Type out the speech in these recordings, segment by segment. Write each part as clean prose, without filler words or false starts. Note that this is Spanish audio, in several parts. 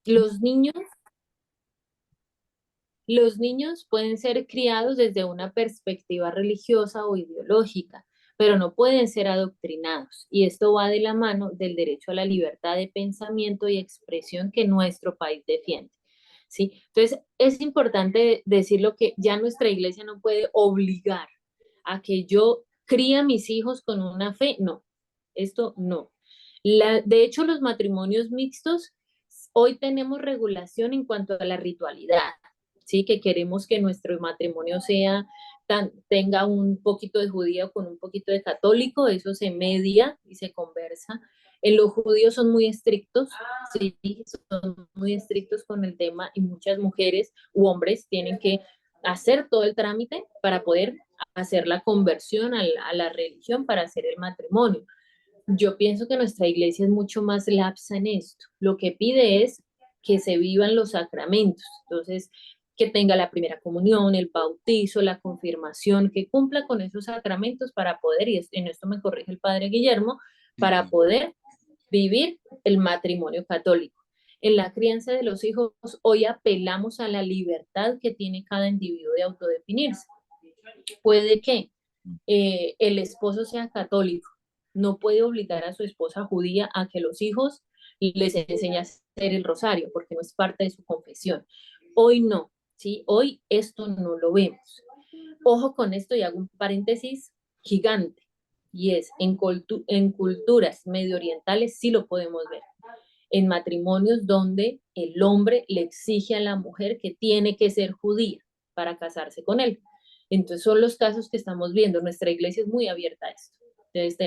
Los niños Los niños pueden ser criados desde una perspectiva religiosa o ideológica, pero no pueden ser adoctrinados. Y esto va de la mano del derecho a la libertad de pensamiento y expresión que nuestro país defiende. ¿Sí? Entonces, es importante decirlo que ya nuestra iglesia no puede obligar a que yo críe a mis hijos con una fe. No, esto no. De hecho, los matrimonios mixtos, hoy tenemos regulación en cuanto a la ritualidad. ¿Sí? Que queremos que nuestro matrimonio tenga un poquito de judío con un poquito de católico, eso se media y se conversa. En los judíos son muy estrictos, sí, son muy estrictos con el tema y muchas mujeres u hombres tienen que hacer todo el trámite para poder hacer la conversión a la religión para hacer el matrimonio. Yo pienso que nuestra iglesia es mucho más lapsa en esto. Lo que pide es que se vivan los sacramentos. Entonces, que tenga la primera comunión, el bautizo, la confirmación, que cumpla con esos sacramentos para poder, y en esto me corrige el padre Guillermo, Sí, para sí. poder vivir el matrimonio católico. En la crianza de los hijos, hoy apelamos a la libertad que tiene cada individuo de autodefinirse. Puede que el esposo sea católico, no puede obligar a su esposa judía a que los hijos les enseñe a hacer el rosario, porque no es parte de su confesión. Hoy no, ¿sí? Hoy esto no lo vemos. Ojo con esto y hago un paréntesis gigante, y es, en culturas medio orientales sí lo podemos ver, en matrimonios donde el hombre le exige a la mujer que tiene que ser judía para casarse con él. Entonces son los casos que estamos viendo. Nuestra iglesia es muy abierta a esto. Entonces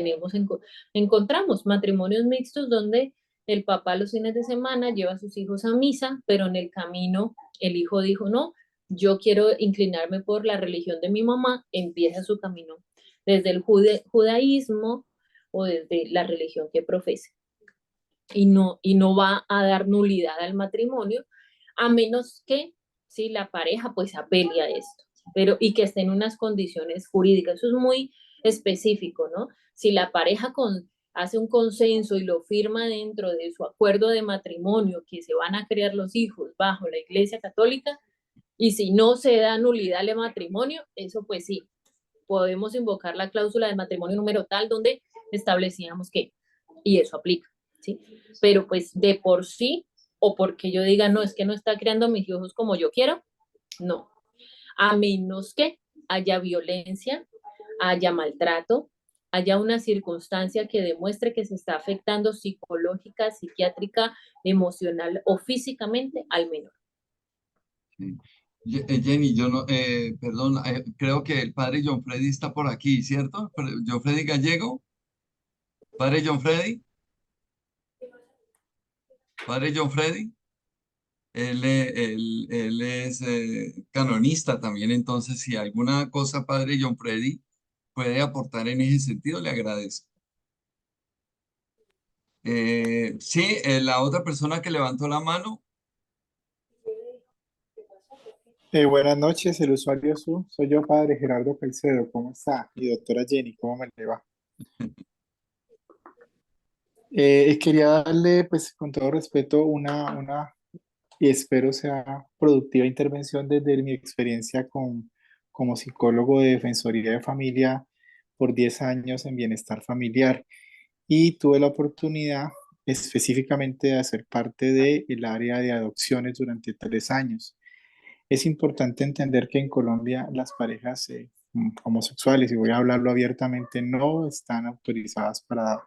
encontramos matrimonios mixtos donde el papá los fines de semana lleva a sus hijos a misa, pero en el camino el hijo dijo, no, yo quiero inclinarme por la religión de mi mamá, empieza su camino desde el judaísmo o desde la religión que profese y no va a dar nulidad al matrimonio, a menos que si la pareja pues apele a esto, pero y que esté en unas condiciones jurídicas. Eso es muy específico, ¿no? Si la pareja hace un consenso y lo firma dentro de su acuerdo de matrimonio, que se van a crear los hijos bajo la Iglesia Católica, y si no se da nulidad al matrimonio, eso pues sí, podemos invocar la cláusula del matrimonio número tal donde establecíamos que, y eso aplica, ¿sí? Pero pues de por sí, o porque yo diga, no, es que no está creando mis hijos como yo quiero, no. A menos que haya violencia, haya maltrato, haya una circunstancia que demuestre que se está afectando psicológica, psiquiátrica, emocional o físicamente al menor. Sí. Jenny, yo no, perdón, creo que el padre John Freddy está por aquí, ¿cierto? John Freddy Gallego, padre John Freddy, padre John Freddy, él es canonista también, entonces si alguna cosa, padre John Freddy, puede aportar en ese sentido, le agradezco. Sí, la otra persona que levantó la mano, Buenas noches, el usuario soy yo, padre Gerardo Caicedo. ¿Cómo está? Y doctora Jenny, ¿cómo me le va? Quería darle, pues, con todo respeto, y espero sea productiva intervención desde mi experiencia como psicólogo de Defensoría de Familia por 10 años en bienestar familiar. Y tuve la oportunidad específicamente de hacer parte del área de adopciones durante 3 años. Es importante entender que en Colombia las parejas homosexuales, y voy a hablarlo abiertamente, no están autorizadas para,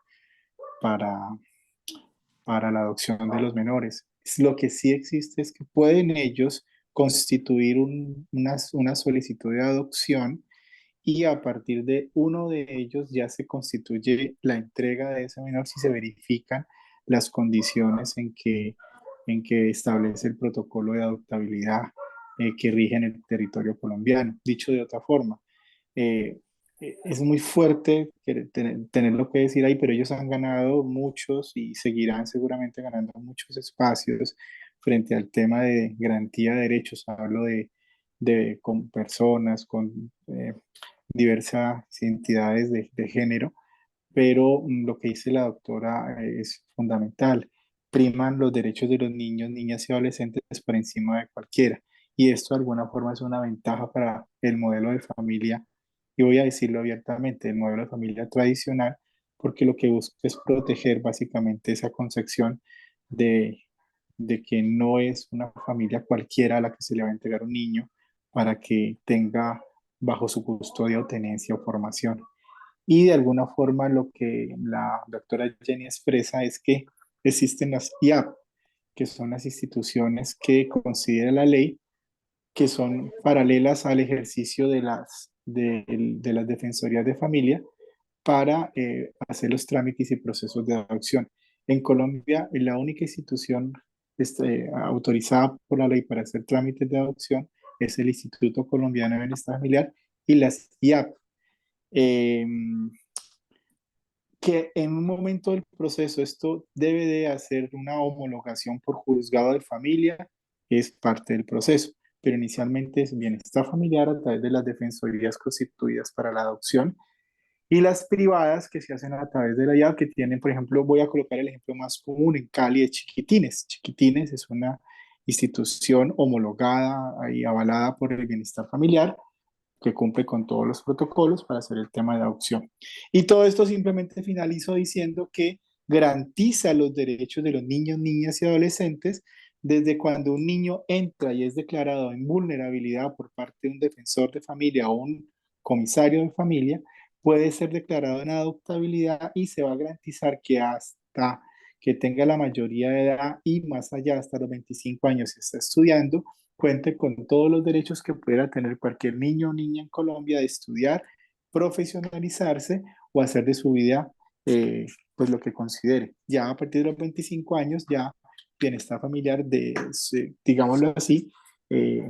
para la adopción de los menores. Lo que sí existe es que pueden ellos constituir una solicitud de adopción y a partir de uno de ellos ya se constituye la entrega de ese menor si se verifican las condiciones en que establece el protocolo de adoptabilidad que rige en el territorio colombiano. Dicho de otra forma, eh, es muy fuerte tener lo que decir ahí, pero ellos han ganado muchos y seguirán seguramente ganando muchos espacios frente al tema de garantía de derechos. Hablo con personas, con diversas identidades de género, pero lo que dice la doctora es fundamental. priman los derechos de los niños, niñas y adolescentes por encima de cualquiera. Y esto de alguna forma es una ventaja para el modelo de familia, y voy a decirlo abiertamente, el modelo de familia tradicional, porque lo que busca es proteger básicamente esa concepción de, de que no es una familia cualquiera a la que se le va a entregar un niño para que tenga bajo su custodia o tenencia o formación. Y de alguna forma lo que la doctora Jenny expresa es que existen las IAP, que son las instituciones que considera la ley, que son paralelas al ejercicio de las defensorías de familia para hacer los trámites y procesos de adopción. En Colombia, la única institución autorizada por la ley para hacer trámites de adopción es el Instituto Colombiano de Bienestar Familiar y las IAP. Eh, que en un momento del proceso esto debe de hacer una homologación por juzgado de familia, es parte del proceso, pero inicialmente es bienestar familiar a través de las defensorías constituidas para la adopción y las privadas que se hacen a través de la IAP, que tienen, por ejemplo, voy a colocar el ejemplo más común en Cali de Chiquitines. Chiquitines es una institución homologada y avalada por el bienestar familiar que cumple con todos los protocolos para hacer el tema de adopción. Y todo esto simplemente finalizo diciendo que garantiza los derechos de los niños, niñas y adolescentes desde cuando un niño entra y es declarado en vulnerabilidad por parte de un defensor de familia o un comisario de familia, puede ser declarado en adoptabilidad y se va a garantizar que hasta que tenga la mayoría de edad y más allá, hasta los 25 años, si está estudiando, cuente con todos los derechos que pudiera tener cualquier niño o niña en Colombia de estudiar, profesionalizarse o hacer de su vida pues lo que considere. Ya a partir de los 25 años, ya bienestar familiar, digámoslo así, eh,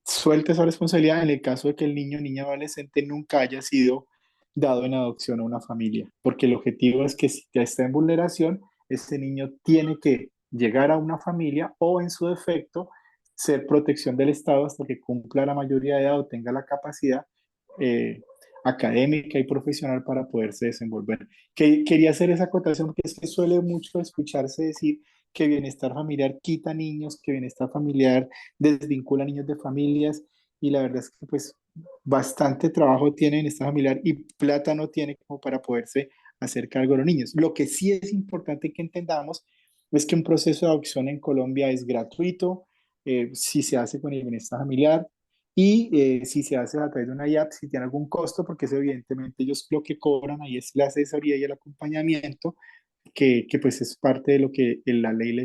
suelta esa responsabilidad en el caso de que el niño o niña adolescente nunca haya sido dado en adopción a una familia, porque el objetivo es que si ya está en vulneración, este niño tiene que llegar a una familia o en su defecto ser protección del Estado hasta que cumpla la mayoría de edad o tenga la capacidad eh, académica y profesional para poderse desenvolver. Quería hacer esa acotación porque es que suele mucho escucharse decir que bienestar familiar quita niños, que bienestar familiar desvincula niños de familias, y la verdad es que pues bastante trabajo tiene bienestar familiar y plata no tiene como para poderse hacer cargo de los niños. Lo que sí es importante que entendamos es que un proceso de adopción en Colombia es gratuito, si se hace con el bienestar familiar y si se hace a través de una IAP, si tiene algún costo, porque eso evidentemente ellos lo que cobran ahí es la asesoría y el acompañamiento, que pues es parte de lo que la ley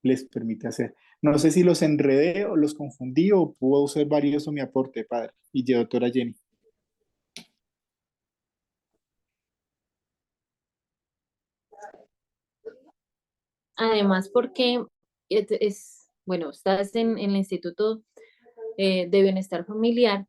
les permite hacer. No sé si los enredé o los confundí o puedo ser valioso mi aporte, padre y doctora Jenny. Además, porque bueno, estás en el Instituto de Bienestar Familiar.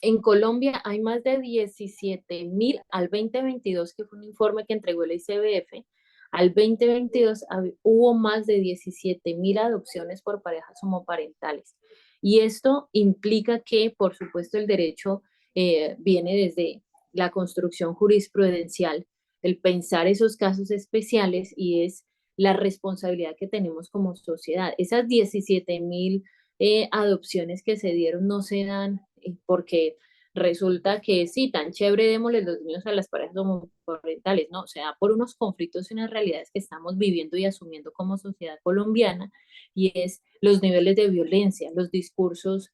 En Colombia hay más de 17.000 al 2022, que fue un informe que entregó el ICBF. Al 2022 hubo más de 17.000 adopciones por parejas homoparentales. Y esto implica que, por supuesto, el derecho viene desde la construcción jurisprudencial, el pensar esos casos especiales, y es la responsabilidad que tenemos como sociedad. Esas 17.000 adopciones que se dieron no se dan porque resulta que sí, tan chévere démosle los niños a las parejas homoparentales, no, o sea, por unos conflictos y unas realidades que estamos viviendo y asumiendo como sociedad colombiana, y es los niveles de violencia, los discursos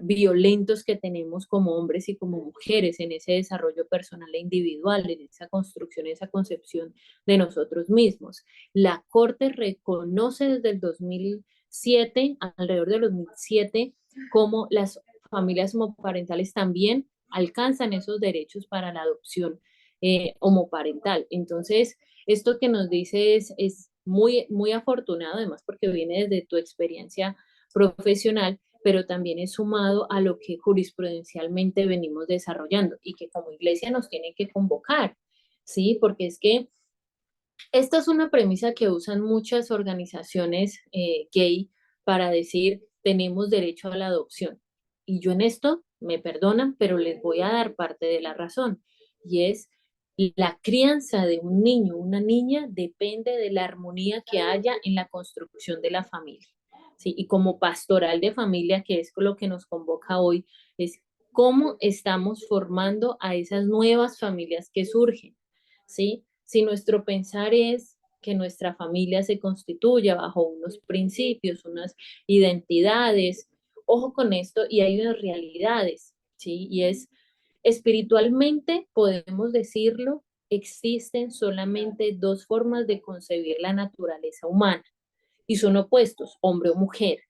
violentos que tenemos como hombres y como mujeres en ese desarrollo personal e individual, en esa construcción, esa concepción de nosotros mismos. La Corte reconoce desde el 2007, alrededor del 2007, como las familias homoparentales también alcanzan esos derechos para la adopción homoparental. Entonces, esto que nos dice es muy, muy afortunado, además porque viene desde tu experiencia profesional, pero también es sumado a lo que jurisprudencialmente venimos desarrollando y que como iglesia nos tiene que convocar, ¿sí? Porque es que esta es una premisa que usan muchas organizaciones gay para decir tenemos derecho a la adopción. Y yo en esto, me perdonan, pero les voy a dar parte de la razón. Y es La crianza de un niño, una niña, depende de la armonía que haya en la construcción de la familia. ¿Sí? Y como pastoral de familia, que es lo que nos convoca hoy, es cómo estamos formando a esas nuevas familias que surgen. ¿Sí? Si nuestro pensar es que nuestra familia se constituya bajo unos principios, unas identidades, ojo con esto, y hay unas realidades, ¿sí? Y es espiritualmente, podemos decirlo, existen solamente dos formas de concebir la naturaleza humana y son opuestos, hombre o mujer.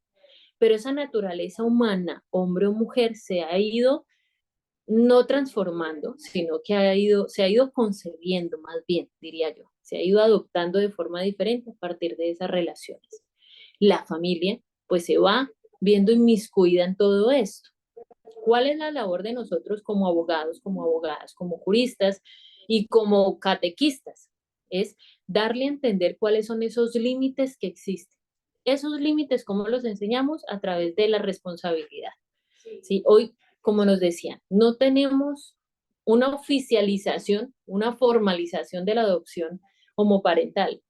Pero esa naturaleza humana, hombre o mujer, se ha ido no transformando, sino que se ha ido concebiendo más bien, diría yo, se ha ido adoptando de forma diferente a partir de esas relaciones. La familia, pues se va viendo inmiscuida en todo esto. ¿Cuál es la labor de nosotros como abogados, como abogadas, como juristas y como catequistas? Es darle a entender cuáles son esos límites que existen. Esos límites, ¿cómo los enseñamos? A través de la responsabilidad. ¿Sí? Hoy, como nos decían, no tenemos una oficialización, una formalización de la adopción homoparental,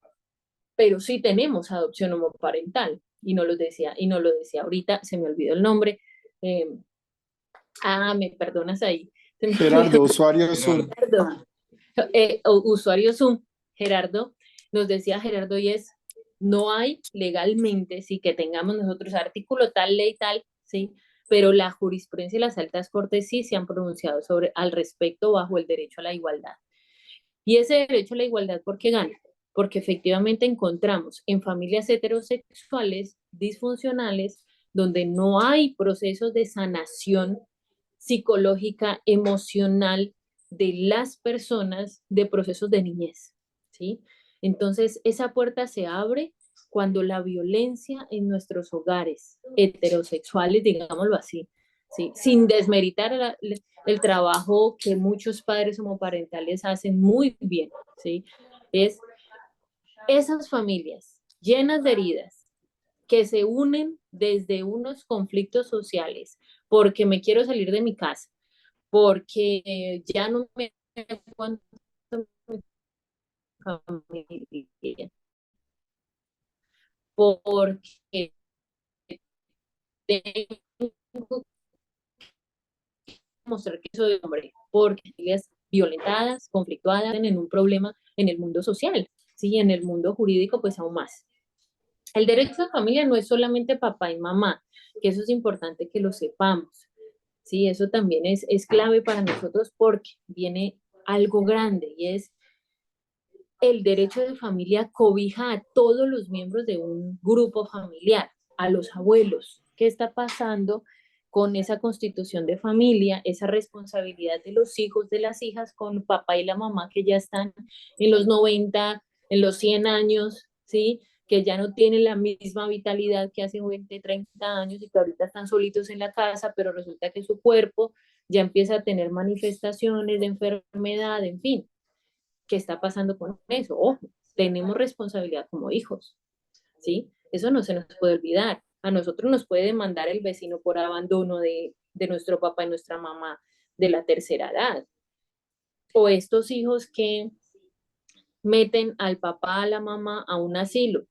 pero sí tenemos adopción homoparental. Y no lo decía ahorita, se me olvidó el nombre. Eh, me perdonas ahí. Se me Gerardo, olvidó. usuario Zoom. Gerardo, Perdón. Usuario Zoom, Gerardo, nos decía Gerardo, y es, no hay legalmente, sí, que tengamos nosotros artículo tal, ley tal, sí, pero la jurisprudencia y las altas cortes sí se han pronunciado sobre, al respecto bajo el derecho a la igualdad. Y ese derecho a la igualdad, ¿por qué gana? Porque efectivamente encontramos en familias heterosexuales disfuncionales donde no hay procesos de sanación psicológica, emocional de las personas de procesos de niñez, ¿sí? Entonces, esa puerta se abre cuando la violencia en nuestros hogares heterosexuales, digámoslo así, ¿sí? Sin desmeritar el trabajo que muchos padres homoparentales hacen muy bien, ¿sí? Es esas familias llenas de heridas que se unen desde unos conflictos sociales, porque me quiero salir de mi casa, porque ya no me aguanto mi familia, porque tengo mostrar que soy hombre, porque familias violentadas, conflictuadas, en un problema en el mundo social, ¿sí? En el mundo jurídico, pues aún más. El derecho a familia no es solamente papá y mamá, que eso es importante que lo sepamos, ¿sí? Eso también es clave para nosotros porque viene algo grande y es el derecho de familia cobija a todos los miembros de un grupo familiar, a los abuelos. ¿Qué está pasando con esa constitución de familia, esa responsabilidad de los hijos, de las hijas con papá y la mamá que ya están en los 90, en los 100 años, ¿sí? Que ya no tienen la misma vitalidad que hace 20, 30 años y que ahorita están solitos en la casa, pero resulta que su cuerpo ya empieza a tener manifestaciones de enfermedad, en fin. ¿Qué está pasando con eso? Ojo, tenemos responsabilidad como hijos, ¿sí? Eso no se nos puede olvidar. A nosotros nos puede demandar el vecino por abandono de nuestro papá y nuestra mamá de la tercera edad. O estos hijos que meten al papá, a la mamá a un asilo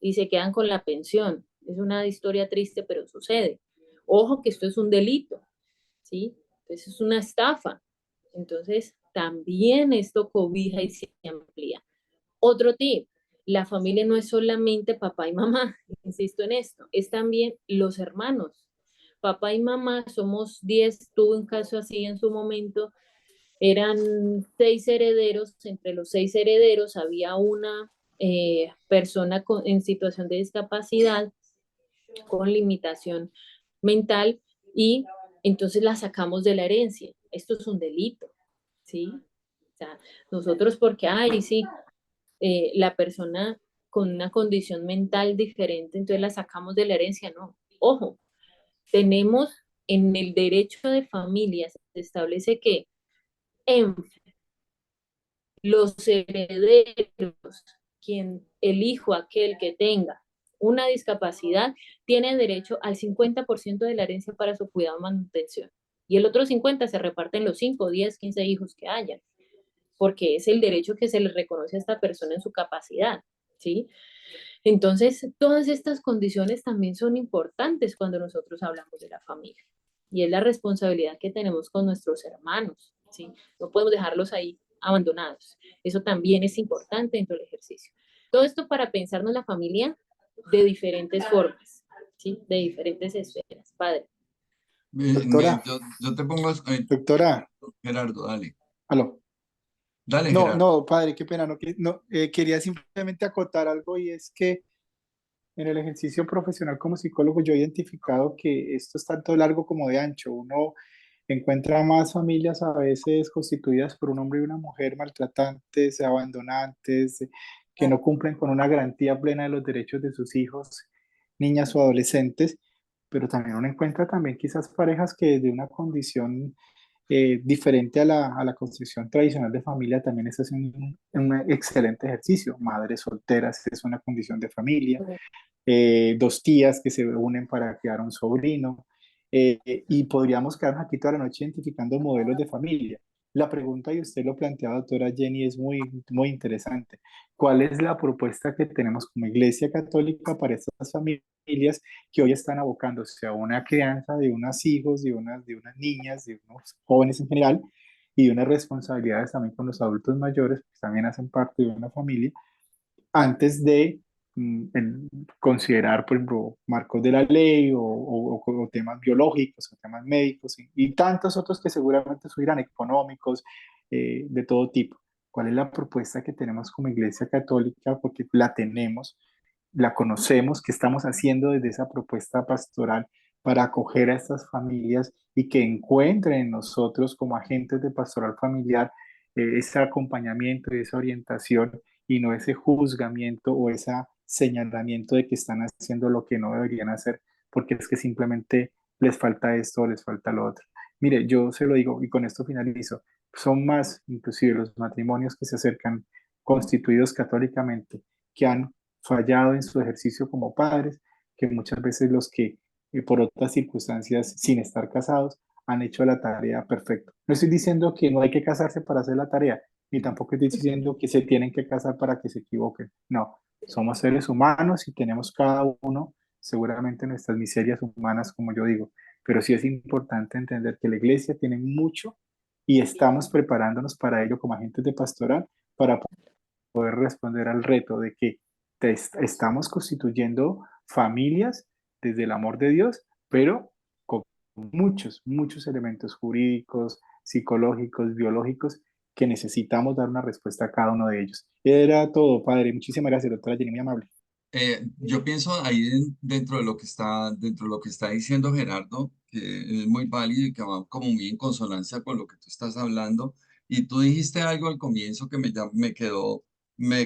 y se quedan con la pensión. Es una historia triste, pero sucede. Ojo que esto es un delito, ¿sí? Entonces es una estafa. Entonces también esto cobija y se amplía. Otro tip, la familia no es solamente papá y mamá, insisto en esto, es también los hermanos. Papá y mamá somos 10, tuve un caso así en su momento, eran 6 herederos, entre los 6 herederos había una persona en situación de discapacidad, con limitación mental, y entonces la sacamos de la herencia. Esto es un delito, ¿sí? O sea, nosotros porque, ay, sí, la persona con una condición mental diferente, entonces la sacamos de la herencia, no. Ojo, tenemos en el derecho de familia, se establece que en los herederos, el hijo aquel que tenga una discapacidad, tiene derecho al 50% de la herencia para su cuidado y manutención. Y el otro 50% se reparte en los 5, 10, 15 hijos que hayan. porque es el derecho que se le reconoce a esta persona en su capacidad, ¿sí? Entonces, todas estas condiciones también son importantes cuando nosotros hablamos de la familia. Y es la responsabilidad que tenemos con nuestros hermanos, ¿sí? No podemos dejarlos ahí abandonados. Eso también es importante dentro del ejercicio. Todo esto para pensarnos la familia de diferentes formas, ¿sí? De diferentes esferas. Padre. Doctora, Yo te pongo, doctora, Gerardo, dale. aló. Dale, No, Gerardo. no, padre, qué pena, quería simplemente acotar algo y es que en el ejercicio profesional como psicólogo yo he identificado que esto es tanto largo como de ancho. Uno encuentra más familias a veces constituidas por un hombre y una mujer maltratantes, abandonantes, que no cumplen con una garantía plena de los derechos de sus hijos, niñas o adolescentes, pero también uno encuentra también quizás parejas que desde una condición diferente a la concepción tradicional de familia también es un excelente ejercicio. Madres solteras es una condición de familia, dos tías que se unen para criar un sobrino, y podríamos quedarnos aquí toda la noche identificando modelos de familia. La pregunta, y usted lo planteaba, doctora Jenny, es muy interesante. ¿Cuál es la propuesta que tenemos como Iglesia Católica para estas familias que hoy están abocándose a una crianza de unos hijos, de unas niñas, de unos jóvenes en general, y de unas responsabilidades también con los adultos mayores, que también hacen parte de una familia, antes de considerar, por ejemplo, marcos de la ley o temas biológicos o temas médicos y tantos otros que seguramente subirán, económicos, de todo tipo? ¿Cuál es la propuesta que tenemos como Iglesia Católica? Porque la tenemos, la conocemos, qué estamos haciendo desde esa propuesta pastoral para acoger a estas familias y que encuentren en nosotros como agentes de pastoral familiar ese acompañamiento y esa orientación y no ese juzgamiento o ese señalamiento de que están haciendo lo que no deberían hacer porque es que simplemente les falta esto o les falta lo otro. Mire, yo se lo digo y con esto finalizo, son más inclusive los matrimonios que se acercan constituidos católicamente, que han fallado en su ejercicio como padres, que muchas veces los que por otras circunstancias sin estar casados han hecho la tarea perfecta. No estoy diciendo que no hay que casarse para hacer la tarea, ni tampoco estoy diciendo que se tienen que casar para que se equivoquen. No, somos seres humanos y tenemos cada uno seguramente nuestras miserias humanas, como yo digo, pero sí es importante entender que la iglesia tiene mucho y estamos preparándonos para ello como agentes de pastoral para poder responder al reto de que estamos constituyendo familias desde el amor de Dios, pero con muchos elementos jurídicos, psicológicos, biológicos, que necesitamos dar una respuesta a cada uno de ellos. Era todo, padre. Muchísimas gracias, doctora Jenny, muy amable. Yo pienso ahí dentro de lo que está diciendo Gerardo, que es muy válido y que va como muy en consonancia con lo que tú estás hablando. Y tú dijiste algo al comienzo que me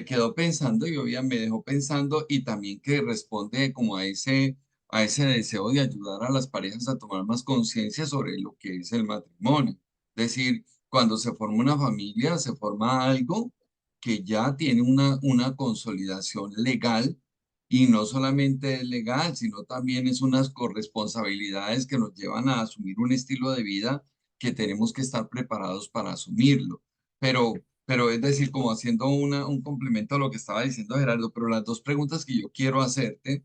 quedó pensando y obviamente me dejó pensando y también que responde como a ese deseo de ayudar a las parejas a tomar más conciencia sobre lo que es el matrimonio. Es decir, cuando se forma una familia, se forma algo que ya tiene una consolidación legal y no solamente es legal, sino también es unas corresponsabilidades que nos llevan a asumir un estilo de vida que tenemos que estar preparados para asumirlo. Pero es decir, como haciendo un complemento a lo que estaba diciendo Gerardo, pero las dos preguntas que yo quiero hacerte,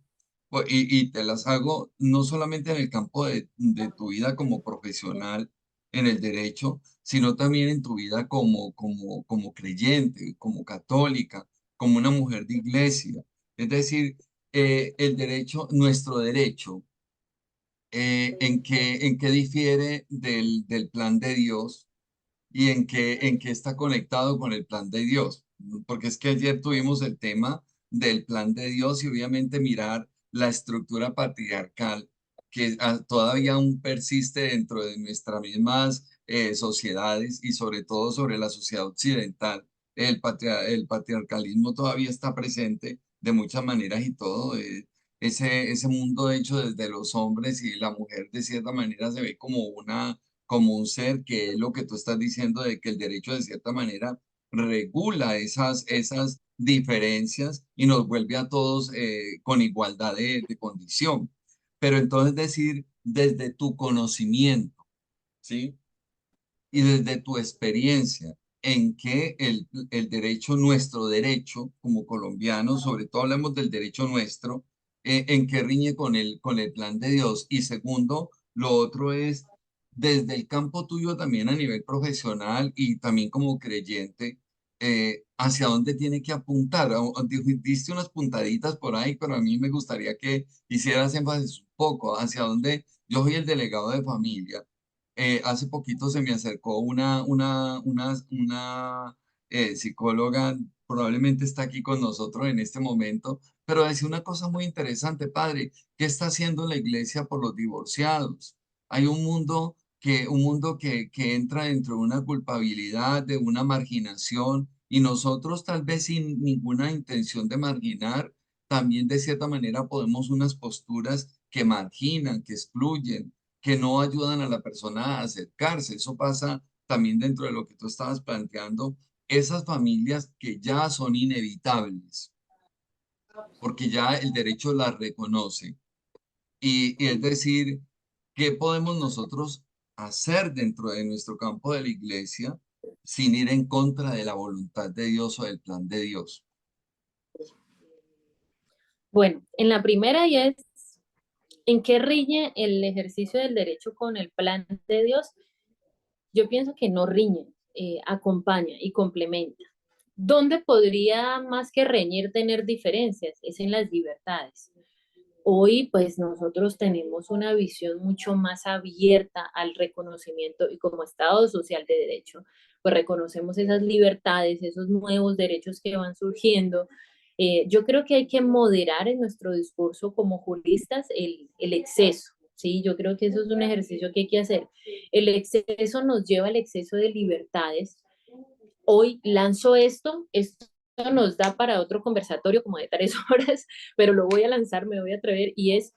y te las hago no solamente en el campo de tu vida como profesional en el derecho, sino también en tu vida como creyente, como católica, como una mujer de iglesia. Es decir, el derecho, nuestro derecho, en qué difiere del plan de Dios y en qué está conectado con el plan de Dios. Porque es que ayer tuvimos el tema del plan de Dios y obviamente mirar la estructura patriarcal que todavía aún persiste dentro de nuestras mismas sociedades y sobre todo sobre la sociedad occidental. El patriarcalismo todavía está presente de muchas maneras y todo. Ese mundo hecho desde los hombres y la mujer de cierta manera se ve como un ser que es lo que tú estás diciendo de que el derecho de cierta manera regula esas diferencias y nos vuelve a todos con igualdad de condición. Pero entonces decir desde tu conocimiento, ¿sí? Y desde tu experiencia, en que el derecho, nuestro derecho como colombianos, sobre todo hablamos del derecho nuestro, en que riñe con el plan de Dios. Y segundo, lo otro es desde el campo tuyo también a nivel profesional y también como creyente, hacia dónde tiene que apuntar. Diste unas puntaditas por ahí, pero a mí me gustaría que hicieras énfasis un poco hacia dónde. Yo soy el delegado de familia. Hace poquito se me acercó una psicóloga, probablemente está aquí con nosotros en este momento, pero decía una cosa muy interesante, padre, ¿qué está haciendo la iglesia por los divorciados? Hay un mundo que entra dentro de una culpabilidad, de una marginación, y nosotros tal vez sin ninguna intención de marginar, también de cierta manera podemos unas posturas que marginan, que excluyen, que no ayudan a la persona a acercarse. Eso pasa también dentro de lo que tú estabas planteando, esas familias que ya son inevitables, porque ya el derecho las reconoce. Y es decir, ¿qué podemos nosotros hacer dentro de nuestro campo de la iglesia sin ir en contra de la voluntad de Dios o del plan de Dios? Bueno, en la primera y es, ¿en qué riñe el ejercicio del derecho con el plan de Dios? Yo pienso que no riñe, acompaña y complementa. ¿Dónde podría más que reñir tener diferencias? Es en las libertades. Hoy, pues nosotros tenemos una visión mucho más abierta al reconocimiento y como Estado social de derecho, pues reconocemos esas libertades, esos nuevos derechos que van surgiendo. Yo creo que hay que moderar en nuestro discurso como juristas el exceso, ¿sí? Yo creo que eso es un ejercicio que hay que hacer. El exceso nos lleva al exceso de libertades. Hoy lanzo esto nos da para otro conversatorio como de 3 horas, pero lo voy a lanzar, me voy a atrever, y es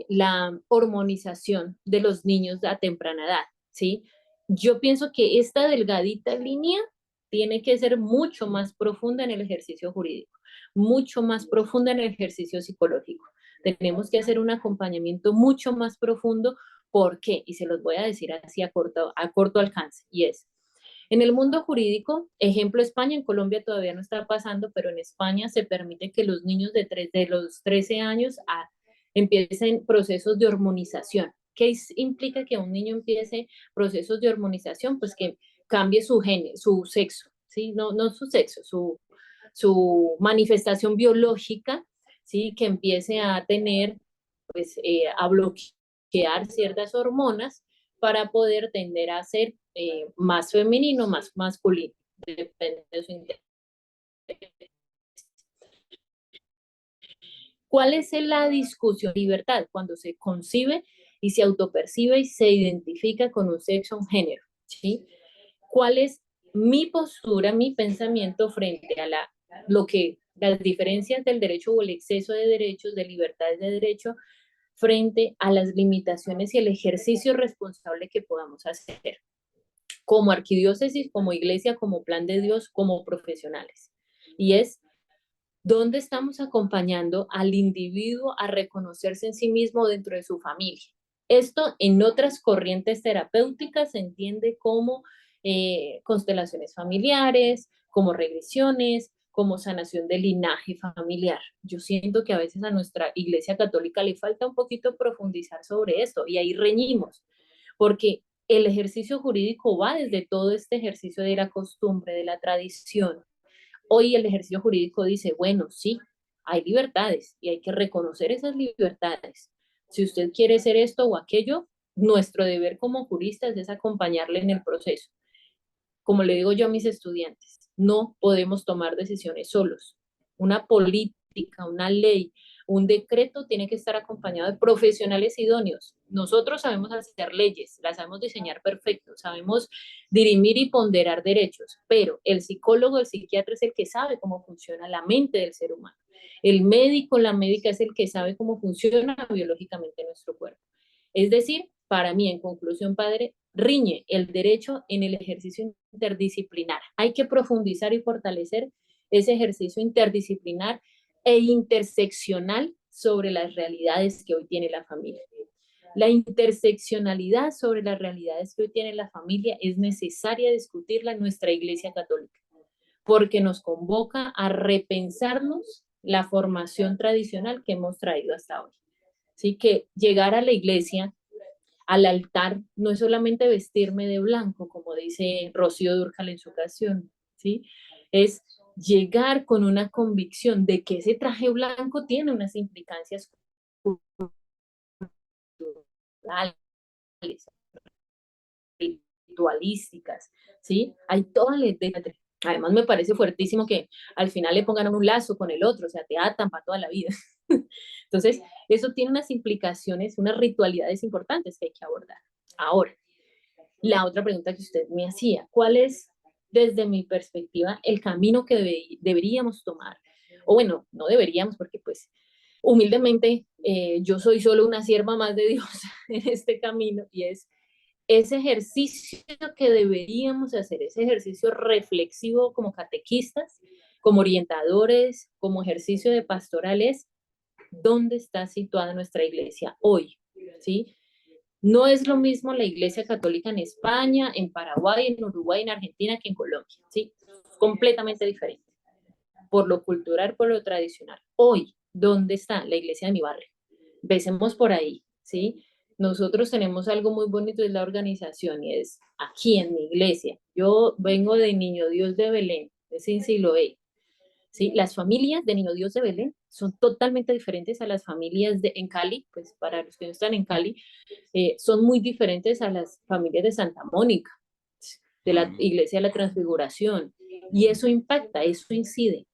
la hormonización de los niños a temprana edad, ¿sí? Yo pienso que esta delgadita línea tiene que ser mucho más profunda en el ejercicio jurídico, mucho más profunda en el ejercicio psicológico. Tenemos que hacer un acompañamiento mucho más profundo. ¿Por qué? Y se los voy a decir así a corto alcance, y es, en el mundo jurídico, ejemplo España, en Colombia todavía no está pasando, pero en España se permite que los niños de los 13 años empiecen procesos de hormonización. ¿Qué implica que un niño empiece procesos de hormonización? Pues que cambie su género, su sexo, ¿sí? No su sexo, su manifestación biológica, ¿sí? Que empiece a tener, pues, a bloquear ciertas hormonas para poder tender a ser más femenino, más masculino, depende de su interés. ¿Cuál es la discusión? Libertad, cuando se concibe y se autopercibe y se identifica con un sexo, un género, ¿sí? ¿Cuál es mi postura, mi pensamiento frente a lo que las diferencias del derecho o el exceso de derechos, de libertades de derecho, frente a las limitaciones y el ejercicio responsable que podamos hacer como arquidiócesis, como iglesia, como plan de Dios, como profesionales? Y es, ¿dónde estamos acompañando al individuo a reconocerse en sí mismo dentro de su familia? Esto en otras corrientes terapéuticas se entiende como constelaciones familiares, como regresiones, como sanación del linaje familiar. Yo siento que a veces a nuestra iglesia católica le falta un poquito profundizar sobre esto y ahí reñimos, porque el ejercicio jurídico va desde todo este ejercicio de la costumbre, de la tradición. Hoy el ejercicio jurídico dice, bueno, sí, hay libertades y hay que reconocer esas libertades. Si usted quiere hacer esto o aquello, nuestro deber como juristas es acompañarle en el proceso. Como le digo yo a mis estudiantes, no podemos tomar decisiones solos. Una política, una ley, un decreto tiene que estar acompañado de profesionales idóneos. Nosotros sabemos hacer leyes, las sabemos diseñar perfecto, sabemos dirimir y ponderar derechos, pero el psicólogo, el psiquiatra es el que sabe cómo funciona la mente del ser humano. El médico, la médica es el que sabe cómo funciona biológicamente nuestro cuerpo. Es decir, para mí, en conclusión, padre, riñe el derecho en el ejercicio interdisciplinar. Hay que profundizar y fortalecer ese ejercicio interdisciplinar e interseccional sobre las realidades que hoy tiene la familia. La interseccionalidad sobre las realidades que hoy tiene la familia es necesaria discutirla en nuestra Iglesia Católica, porque nos convoca a repensarnos la formación tradicional que hemos traído hasta hoy. Así que llegar a la iglesia, al altar, no es solamente vestirme de blanco, como dice Rocío Dúrcal en su canción, ¿sí? Es llegar con una convicción de que ese traje blanco tiene unas implicancias culturales, ritualísticas, ¿sí? Hay toda la idea. Además me parece fuertísimo que al final le pongan un lazo con el otro, o sea, te atan para toda la vida. Entonces, eso tiene unas implicaciones, unas ritualidades importantes que hay que abordar. Ahora, la otra pregunta que usted me hacía, ¿cuál es, desde mi perspectiva, el camino que deberíamos tomar? O bueno, no deberíamos, porque pues humildemente yo soy solo una sierva más de Dios en este camino, y es ese ejercicio que deberíamos hacer, ese ejercicio reflexivo como catequistas, como orientadores, como ejercicio de pastorales, ¿dónde está situada nuestra iglesia hoy? ¿Sí? No es lo mismo la iglesia católica en España, en Paraguay, en Uruguay, en Argentina que en Colombia, ¿sí? Completamente diferente. Por lo cultural, por lo tradicional. Hoy, ¿dónde está la iglesia de mi barrio? Empecemos por ahí, ¿sí? Nosotros tenemos algo muy bonito, es la organización, y es aquí en mi iglesia. Yo vengo de Niño Dios de Belén, de Siloé, ¿sí? Las familias de Niño Dios de Belén son totalmente diferentes a las familias en Cali, pues para los que no están en Cali, son muy diferentes a las familias de Santa Mónica, de la Claro. Iglesia de la Transfiguración. Y eso impacta, eso incide,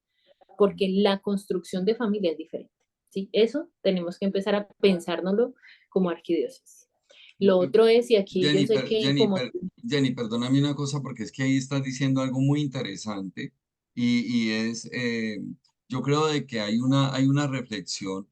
porque la construcción de familia es diferente. ¿Sí? Eso tenemos que empezar a pensárnoslo como arquidiócesis. Lo otro es, y aquí yo sé que como... Jenny, perdóname una cosa porque es que ahí estás diciendo algo muy interesante y es, yo creo de que hay una reflexión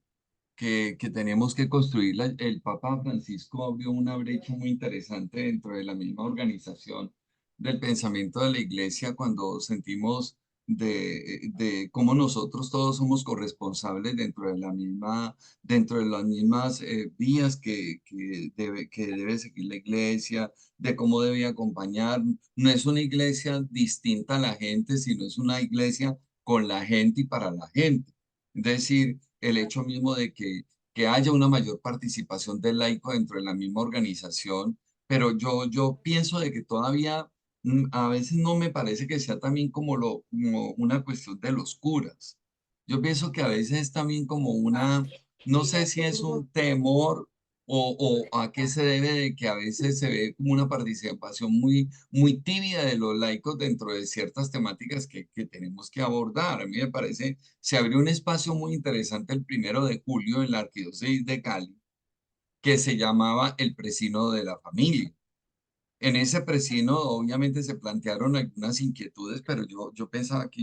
que tenemos que construir. El Papa Francisco abrió una brecha muy interesante dentro de la misma organización del pensamiento de la Iglesia cuando sentimos de cómo nosotros todos somos corresponsables dentro de las mismas vías que debe seguir la Iglesia, de cómo debe acompañar. No es una iglesia distinta a la gente, sino es una iglesia con la gente y para la gente. Es decir, el hecho mismo de que haya una mayor participación del laico dentro de la misma organización, pero yo pienso de que todavía a veces no me parece que sea también como una cuestión de los curas. Yo pienso que a veces es también como no sé si es un temor o a qué se debe de que a veces se ve como una participación muy tibia de los laicos dentro de ciertas temáticas que tenemos que abordar. A mí me parece, se abrió un espacio muy interesante el 1 de julio en la Arquidiócesis de Cali, que se llamaba el Presínodo de la Familia. En ese presínodo obviamente se plantearon algunas inquietudes, pero yo pensaba que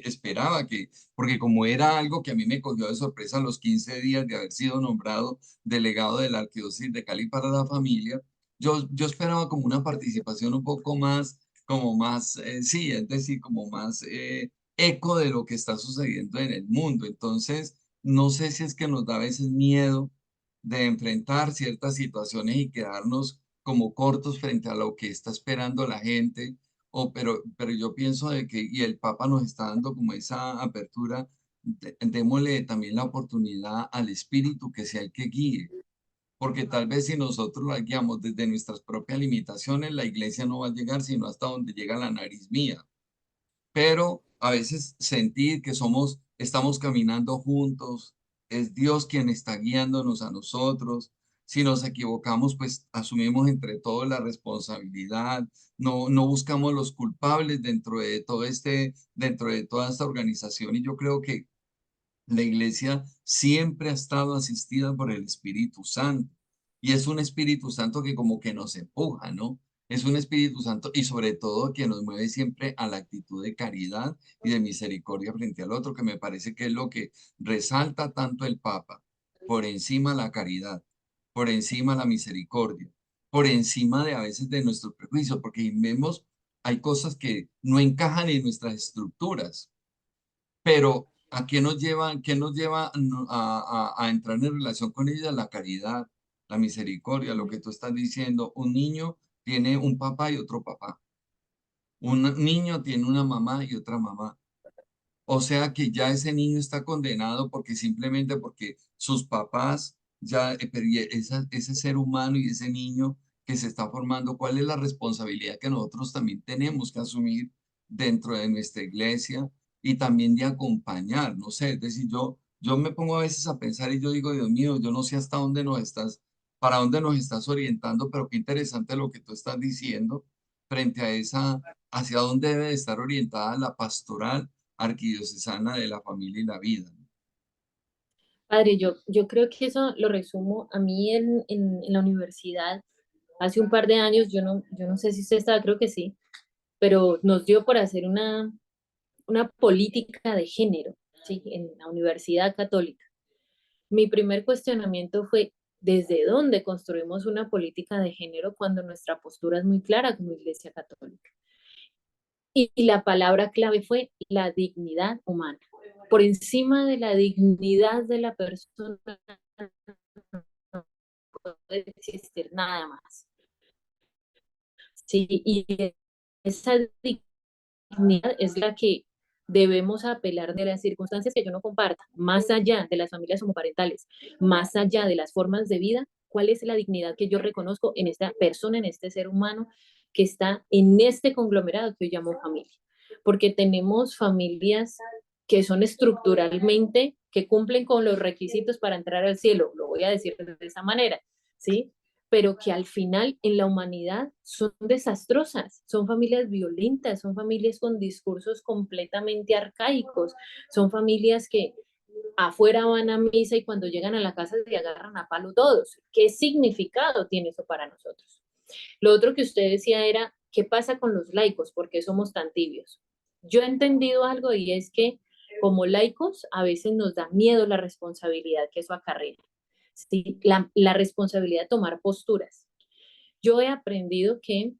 esperaba que, porque como era algo que a mí me cogió de sorpresa a los 15 días de haber sido nombrado delegado de la Arquidiócesis de Cali para la familia, yo esperaba como una participación un poco más, como más, sí, es decir, como más eco de lo que está sucediendo en el mundo. Entonces, no sé si es que nos da a veces miedo de enfrentar ciertas situaciones y quedarnos como cortos frente a lo que está esperando la gente, pero yo pienso de que, y el Papa nos está dando como esa apertura, démosle también la oportunidad al Espíritu que sea el que guíe, porque tal vez si nosotros la guiamos desde nuestras propias limitaciones, la iglesia no va a llegar sino hasta donde llega la nariz mía, pero a veces sentir que estamos caminando juntos, es Dios quien está guiándonos a nosotros. Si nos equivocamos, pues asumimos entre todos la responsabilidad, no buscamos los culpables dentro de toda esta organización. Y yo creo que la iglesia siempre ha estado asistida por el Espíritu Santo y es un Espíritu Santo que como que nos empuja, ¿no? Es un Espíritu Santo y sobre todo que nos mueve siempre a la actitud de caridad y de misericordia frente al otro, que me parece que es lo que resalta tanto el Papa, por encima la caridad, por encima la misericordia, por encima de a veces de nuestros prejuicios, porque vemos, hay cosas que no encajan en nuestras estructuras, pero ¿A qué nos lleva a entrar en relación con ella? La caridad, la misericordia, lo que tú estás diciendo. Un niño tiene un papá y otro papá. Un niño tiene una mamá y otra mamá. O sea que ya ese niño está condenado porque simplemente porque sus papás, ya, ese ser humano y ese niño que se está formando, ¿cuál es la responsabilidad que nosotros también tenemos que asumir dentro de nuestra iglesia y también de acompañar? No sé, es decir, yo me pongo a veces a pensar y yo digo, Dios mío, yo no sé hasta dónde nos estás, para dónde nos estás orientando, pero qué interesante lo que tú estás diciendo frente a hacia dónde debe de estar orientada la pastoral arquidiocesana de la familia y la vida. Padre, yo creo que eso lo resumo a mí en la universidad. Hace un par de años, yo no sé si usted estaba, creo que sí, pero nos dio por hacer una política de género, ¿sí? En la Universidad Católica. Mi primer cuestionamiento fue, ¿desde dónde construimos una política de género cuando nuestra postura es muy clara como Iglesia Católica? Y la palabra clave fue la dignidad humana. Por encima de la dignidad de la persona no puede existir nada más. Sí, y esa dignidad es la que debemos apelar de las circunstancias que yo no comparta, más allá de las familias homoparentales, más allá de las formas de vida, cuál es la dignidad que yo reconozco en esta persona, en este ser humano que está en este conglomerado que yo llamo familia. Porque tenemos familias que son estructuralmente, que cumplen con los requisitos para entrar al cielo, lo voy a decir de esa manera, ¿sí? Pero que al final en la humanidad son desastrosas, son familias violentas, son familias con discursos completamente arcaicos, son familias que afuera van a misa y cuando llegan a la casa se agarran a palo todos. ¿Qué significado tiene eso para nosotros? Lo otro que usted decía era, ¿qué pasa con los laicos? ¿Por qué somos tan tibios? Yo he entendido algo y es que como laicos a veces nos da miedo la responsabilidad que eso acarrea. ¿Sí? La responsabilidad de tomar posturas. Yo he aprendido que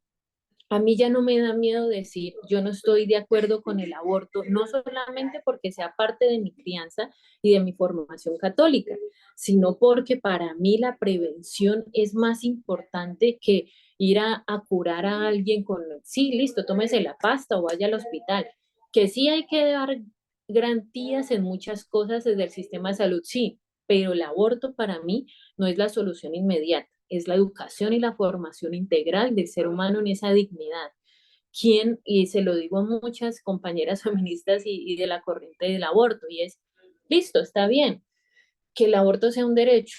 a mí ya no me da miedo decir yo no estoy de acuerdo con el aborto, no solamente porque sea parte de mi crianza y de mi formación católica, sino porque para mí la prevención es más importante que ir a curar a alguien con, sí, listo, tómese la pasta o vaya al hospital. Que sí hay que dar garantías en muchas cosas desde el sistema de salud, sí, pero el aborto para mí no es la solución inmediata, es la educación y la formación integral del ser humano en esa dignidad. ¿Quién, y se lo digo a muchas compañeras feministas y de la corriente del aborto, y es, listo, está bien, que el aborto sea un derecho.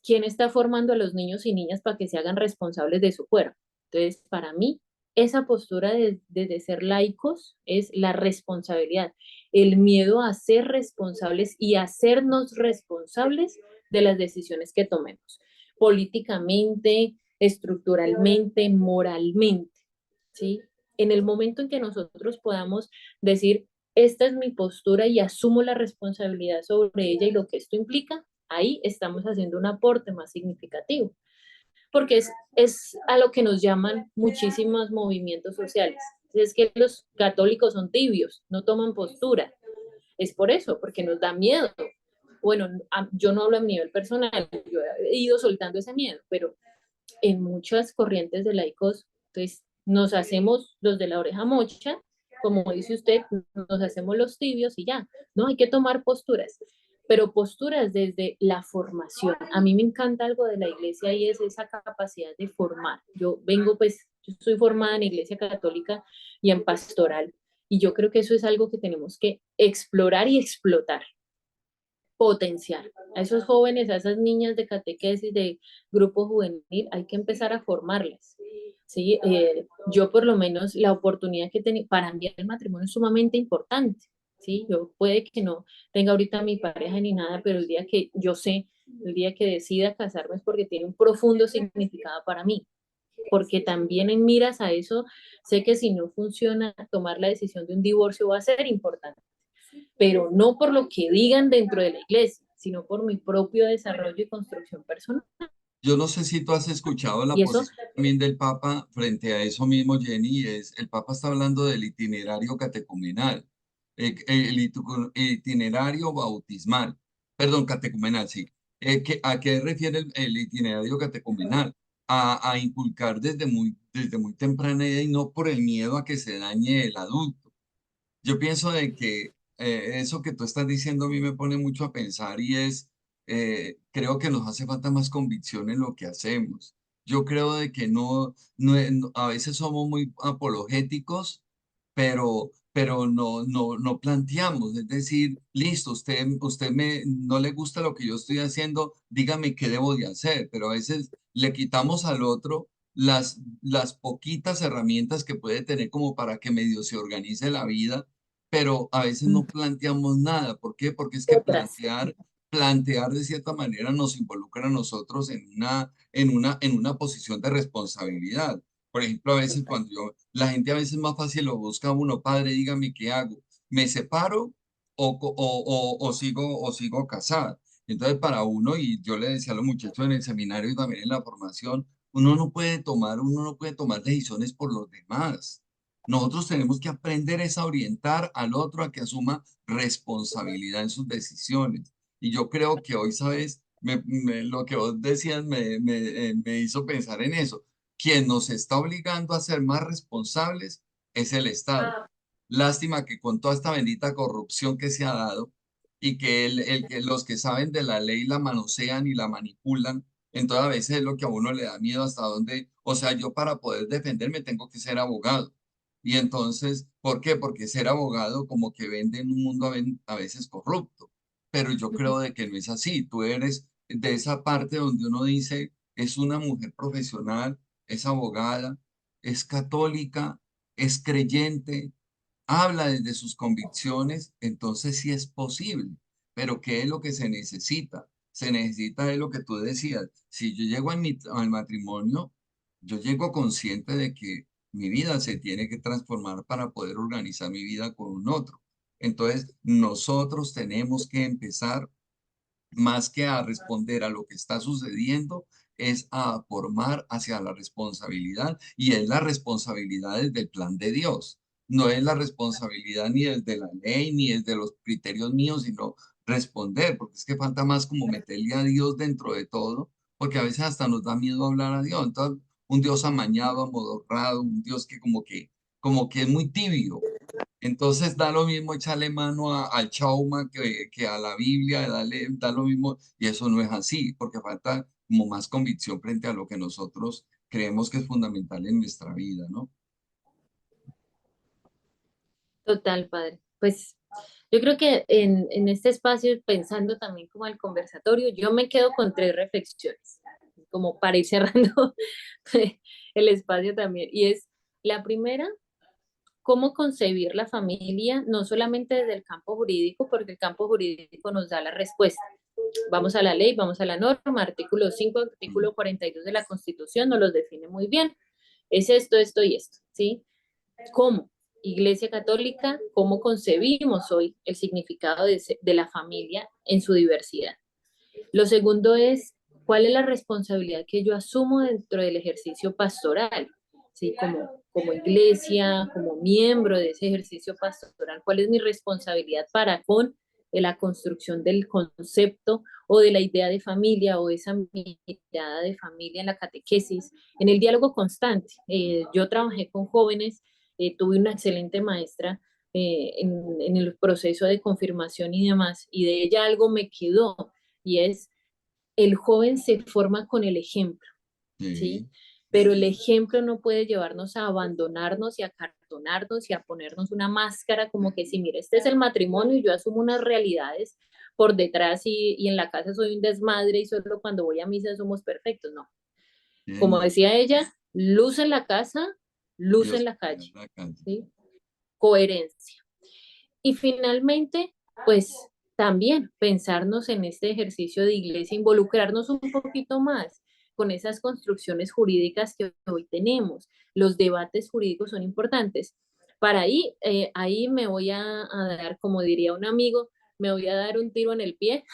¿Quién está formando a los niños y niñas para que se hagan responsables de su cuerpo? Entonces, para mí, esa postura de ser laicos es la responsabilidad, el miedo a ser responsables y hacernos responsables de las decisiones que tomemos, políticamente, estructuralmente, moralmente, ¿sí? En el momento en que nosotros podamos decir, esta es mi postura y asumo la responsabilidad sobre ella y lo que esto implica, ahí estamos haciendo un aporte más significativo, porque es a lo que nos llaman muchísimos movimientos sociales. Es que los católicos son tibios, no toman postura. Es por eso, porque nos da miedo. Bueno, yo no hablo a nivel personal, yo he ido soltando ese miedo, pero en muchas corrientes de laicos, entonces nos hacemos los de la oreja mocha, como dice usted, nos hacemos los tibios y ya, no hay que tomar posturas, pero posturas desde la formación. A mí me encanta algo de la iglesia y es esa capacidad de formar. Yo vengo, pues, yo soy formada en iglesia católica y en pastoral, y yo creo que eso es algo que tenemos que explorar y explotar, potenciar. A esos jóvenes, a esas niñas de catequesis, de grupo juvenil, hay que empezar a formarlas. ¿Sí? Yo por lo menos la oportunidad que tenía, para mí el matrimonio es sumamente importante. ¿Sí? Yo puede que no tenga ahorita mi pareja ni nada, pero el día que yo sé, el día que decida casarme es porque tiene un profundo significado para mí. Porque también en miras a eso, sé que si no funciona, tomar la decisión de un divorcio va a ser importante, pero no por lo que digan dentro de la iglesia, sino por mi propio desarrollo y construcción personal. Yo no sé si tú has escuchado la Y eso, posición también del Papa frente a eso mismo, Jenny, es el Papa está hablando del itinerario catecumenal. el itinerario bautismal, perdón, catecumenal, sí. ¿A qué refiere el itinerario catecumenal? A inculcar desde muy temprana edad y no por el miedo a que se dañe el adulto. Yo pienso de que eso que tú estás diciendo a mí me pone mucho a pensar y es, creo que nos hace falta más convicción en lo que hacemos. Yo creo de que a veces somos muy apologéticos, pero no planteamos. Es decir, listo, no le gusta lo que yo estoy haciendo, dígame qué debo de hacer, pero a veces le quitamos al otro las poquitas herramientas que puede tener como para que medio se organice la vida, pero a veces Mm. no planteamos nada. ¿Por qué? Porque es que Otras. plantear de cierta manera nos involucra a nosotros en una posición de responsabilidad. Por ejemplo, a veces Total. la gente a veces más fácil lo busca a uno, padre, dígame qué hago, ¿me separo o sigo casada? Entonces, para uno, y yo le decía a los muchachos en el seminario y también en la formación, uno no puede tomar decisiones por los demás. Nosotros tenemos que aprender es a orientar al otro a que asuma responsabilidad en sus decisiones. Y yo creo que hoy, ¿sabes? Lo que vos decías me hizo pensar en eso. Quien nos está obligando a ser más responsables es el Estado. Ah, Lástima que con toda esta bendita corrupción que se ha dado y que que los que saben de la ley la manosean y la manipulan, entonces a veces es lo que a uno le da miedo hasta dónde, o sea, yo para poder defenderme tengo que ser abogado. Y entonces, ¿por qué? Porque ser abogado como que vende en un mundo a veces corrupto. Pero yo creo de que no es así. Tú eres de esa parte donde uno dice, es una mujer profesional, es abogada, es católica, es creyente, habla desde sus convicciones, entonces sí es posible. Pero ¿qué es lo que se necesita? Se necesita de lo que tú decías. Si yo llego al matrimonio, yo llego consciente de que mi vida se tiene que transformar para poder organizar mi vida con un otro. Entonces, nosotros tenemos que empezar más que a responder a lo que está sucediendo, es a formar hacia la responsabilidad y es la responsabilidad desde el plan de Dios. No es la responsabilidad ni desde la ley ni desde los criterios míos, sino responder, porque es que falta más como meterle a Dios dentro de todo, porque a veces hasta nos da miedo hablar a Dios. Entonces, un Dios amañado, amodorrado, un Dios que como que es muy tibio. Entonces da lo mismo echarle mano al Chauma que a la Biblia, da lo mismo, y eso no es así, porque falta como más convicción frente a lo que nosotros creemos que es fundamental en nuestra vida, ¿no? total, padre. Pues yo creo que en este espacio, pensando también como el conversatorio, yo me quedo con tres reflexiones, como para ir cerrando el espacio también. Y es la primera, cómo concebir la familia, no solamente desde el campo jurídico, porque el campo jurídico nos da la respuesta. Vamos a la ley, vamos a la norma, artículo 5, Mm. artículo 42 de la Constitución nos los define muy bien. Es esto y esto, ¿sí? ¿Cómo? Iglesia Católica, ¿cómo concebimos hoy el significado de la familia en su diversidad? Lo segundo es, ¿cuál es la responsabilidad que yo asumo dentro del ejercicio pastoral? ¿Sí? Como iglesia, como miembro de ese ejercicio pastoral, ¿cuál es mi responsabilidad para con la construcción del concepto o de la idea de familia o esa mirada de familia en la catequesis, en el diálogo constante? Yo trabajé con jóvenes, tuve una excelente maestra en el proceso de confirmación y demás, y de ella algo me quedó, y es el joven se forma con el ejemplo, ¿sí? Sí, Pero el ejemplo no puede llevarnos a abandonarnos y a cartonarnos y a ponernos una máscara como que si, mira, este es el matrimonio y yo asumo unas realidades por detrás y en la casa soy un desmadre y solo cuando voy a misa somos perfectos, no. Como bien, decía ella, luz en la casa, luz en Dios la cuida calle, la calle. ¿sí? Coherencia. Y finalmente, pues también pensarnos en este ejercicio de iglesia, involucrarnos un poquito más con esas construcciones jurídicas que hoy tenemos. Los debates jurídicos son importantes. Para ahí me voy a dar, como diría un amigo, me voy a dar un tiro en el pie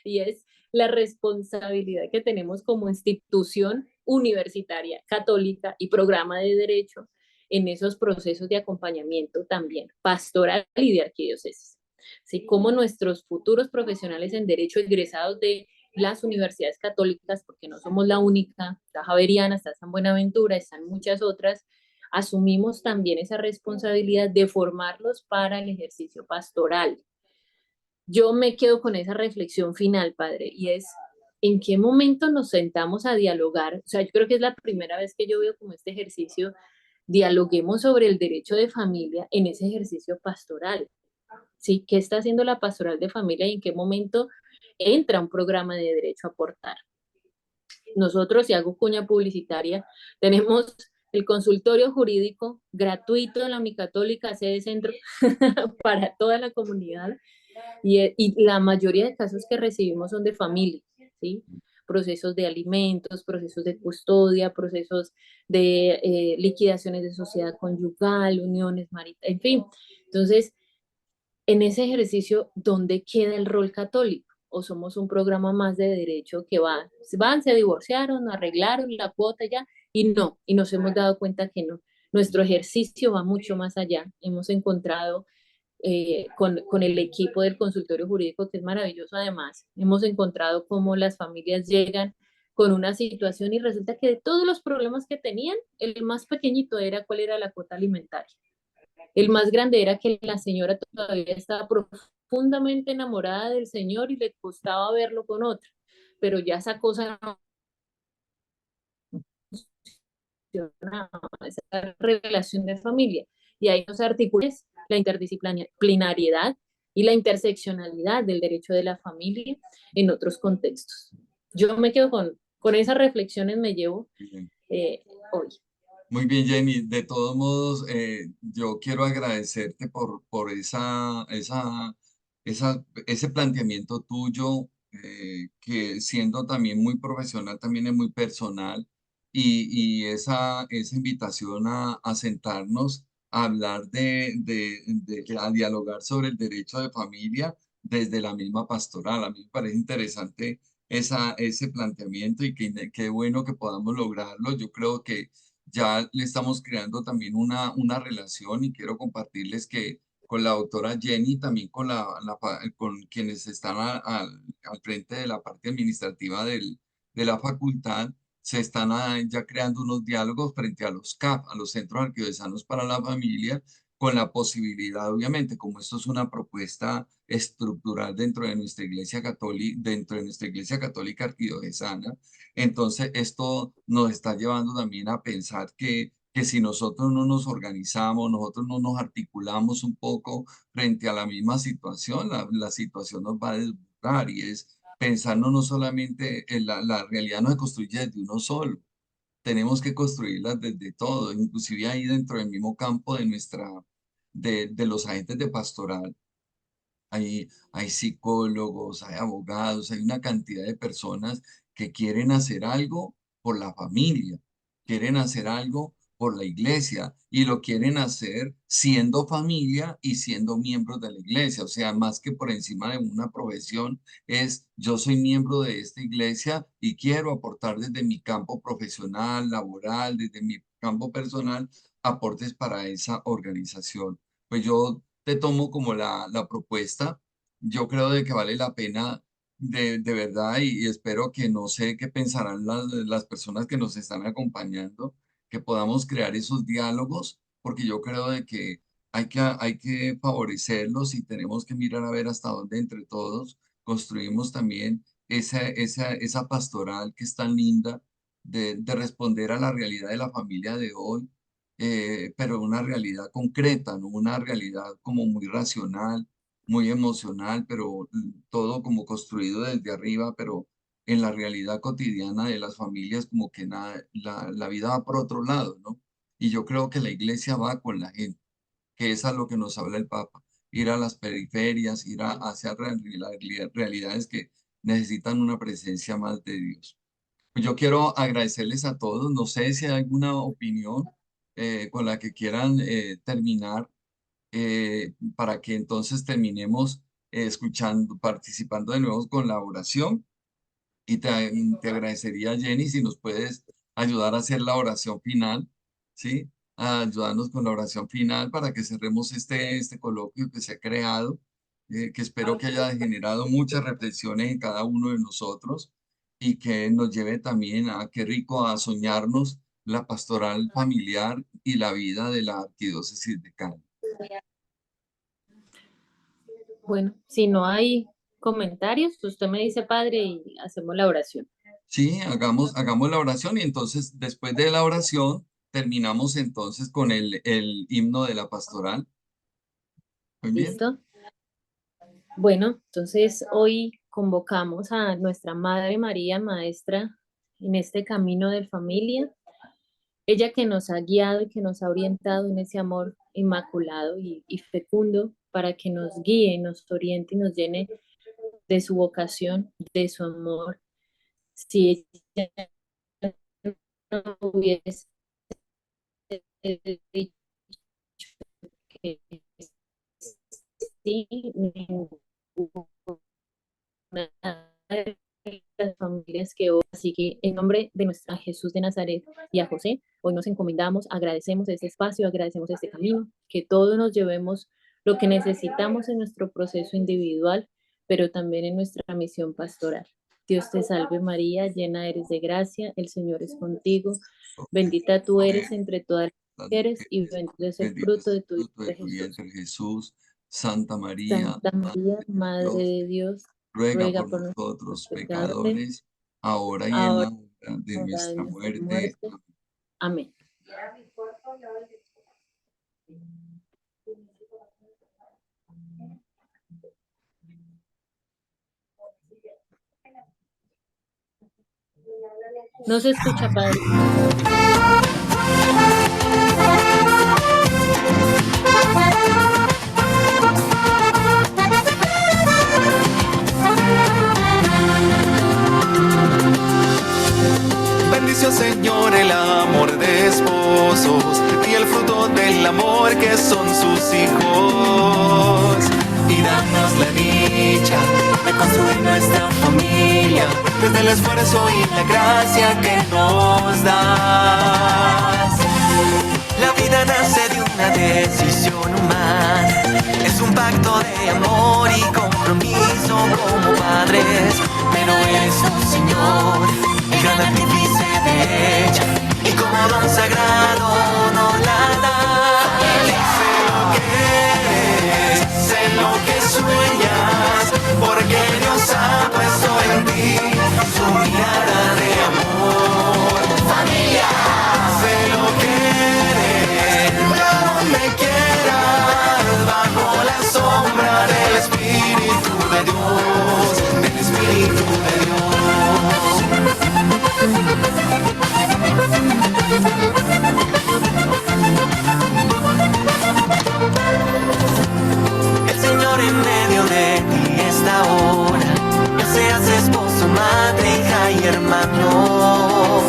y es la responsabilidad que tenemos como institución universitaria católica y programa de derecho en esos procesos de acompañamiento también pastoral y de arquidiócesis. ¿Sí? Como nuestros futuros profesionales en derecho egresados de las universidades católicas, porque no somos la única, está Javeriana, está San Buenaventura, están muchas otras, asumimos también esa responsabilidad de formarlos para el ejercicio pastoral. Yo me quedo con esa reflexión final, padre, y es, ¿en qué momento nos sentamos a dialogar? O sea, yo creo que es la primera vez que yo veo como este ejercicio, dialoguemos sobre el derecho de familia en ese ejercicio pastoral. ¿Sí? ¿Qué está haciendo la pastoral de familia y en qué momento entra un programa de derecho a aportar? Nosotros, si hago cuña publicitaria, tenemos el consultorio jurídico gratuito en la Unicatólica, sede centro, para toda la comunidad y la mayoría de casos que recibimos son de familia, ¿sí? Procesos de alimentos, procesos de custodia, procesos de liquidaciones de sociedad conyugal, uniones maritales, en fin. Entonces, en ese ejercicio, ¿dónde queda el rol católico? ¿O somos un programa más de derecho que se divorciaron, arreglaron la cuota ya? Y nos hemos dado cuenta que no. Nuestro ejercicio va mucho más allá. Hemos encontrado con el equipo del consultorio jurídico, que es maravilloso además, hemos encontrado cómo las familias llegan con una situación y resulta que de todos los problemas que tenían, el más pequeñito era cuál era la cuota alimentaria. El más grande era que la señora todavía estaba profundamente enamorada del señor y le costaba verlo con otra, pero ya esa cosa no funcionaba, esa relación de familia. Y ahí nos articula la interdisciplinariedad y la interseccionalidad del derecho de la familia en otros contextos. Yo me quedo con esas reflexiones, me llevo hoy. Muy bien, Jenny. De todos modos, yo quiero agradecerte por ese planteamiento tuyo, que siendo también muy profesional, también es muy personal, y esa invitación a sentarnos, a hablar a dialogar sobre el derecho de familia desde la misma pastoral. A mí me parece interesante ese planteamiento y qué bueno que podamos lograrlo. Yo creo que ya le estamos creando también una relación y quiero compartirles que con la doctora Jenny, también con quienes están al frente de la parte administrativa de la facultad, se están ya creando unos diálogos frente a los CAF, a los Centros Arquidiocesanos para la Familia, con la posibilidad, obviamente, como esto es una propuesta estructural dentro de nuestra Iglesia Católica Arquidiocesana, entonces, esto nos está llevando también a pensar que si nosotros no nos organizamos, nosotros no nos articulamos un poco frente a la misma situación, la situación nos va a desbordar y es pensarnos no solamente en la realidad no se construye desde uno solo, tenemos que construirlas desde todo, inclusive ahí dentro del mismo campo de los agentes de pastoral. Hay psicólogos, hay abogados, hay una cantidad de personas que quieren hacer algo por la familia, quieren hacer algo por la iglesia y lo quieren hacer siendo familia y siendo miembros de la iglesia. O sea, más que por encima de una profesión, es yo soy miembro de esta iglesia y quiero aportar desde mi campo profesional, laboral, desde mi campo personal, aportes para esa organización. Pues yo te tomo como la propuesta. Yo creo de que vale la pena de verdad y espero que no sé qué pensarán las personas que nos están acompañando, que podamos crear esos diálogos, porque yo creo de que hay que favorecerlos y tenemos que mirar a ver hasta dónde entre todos construimos también esa pastoral que es tan linda de responder a la realidad de la familia de hoy, pero una realidad concreta, no una realidad como muy racional, muy emocional, pero todo como construido desde arriba, pero en la realidad cotidiana de las familias como que nada, la vida va por otro lado, ¿no? Y yo creo que la iglesia va con la gente, que es a lo que nos habla el Papa, ir a las periferias, hacia realidades que necesitan una presencia más de Dios. Pues yo quiero agradecerles a todos. No sé si hay alguna opinión con la que quieran terminar para que entonces terminemos escuchando, participando de nuevo con la oración. Y te agradecería, Jenny, si nos puedes ayudar a hacer la oración final, ¿sí? a ayudarnos con la oración final para que cerremos este coloquio que se ha creado, que espero que haya generado muchas reflexiones en cada uno de nosotros y que nos lleve también a, qué rico, a soñarnos la pastoral familiar y la vida de la Arquidiócesis de Cali. Bueno, si no hay comentarios, usted me dice, padre, y hacemos la oración. Sí, hagamos la oración y entonces después de la oración terminamos entonces con el himno de la pastoral. Muy bien. ¿Listo? Bueno, entonces hoy convocamos a nuestra Madre María, Maestra, en este camino de familia. Ella que nos ha guiado y que nos ha orientado en ese amor inmaculado y fecundo para que nos guíe, nos oriente y nos llene de su vocación, de su amor. Si ella no hubiese dicho que sí, ninguna de las familias que hoy, así que en nombre de nuestra Jesús de Nazaret y a José, hoy nos encomendamos, agradecemos este espacio, agradecemos este camino, que todos nos llevemos lo que necesitamos en nuestro proceso individual, pero también en nuestra misión pastoral. Dios te salve María, llena eres de gracia, el Señor es contigo, bendita tú eres entre todas las mujeres y bendito es el fruto de tu vientre, Jesús. Santa María, Santa María, Madre de Dios, ruega por nosotros pecadores, ahora y en la hora de nuestra muerte. Amén. No se escucha, padre. Bendició Señor el amor de esposos y el fruto del amor que son sus hijos. Y danos la dicha de construir nuestra familia desde el esfuerzo y la gracia que nos das. La vida nace de una decisión humana, es un pacto de amor y compromiso como padres, pero eres tu Señor, el gran artífice de ella, y como don sagrado nos la das. Sé lo que eres, sé lo que sueñas, porque Dios ha puesto en ti su mirada de amor. Familia, sé lo que eres, donde quieras, bajo la sombra del Espíritu de Dios, del Espíritu de Dios. El Señor en medio de ti está ahora, ya seas esposo, madre, hija y hermano.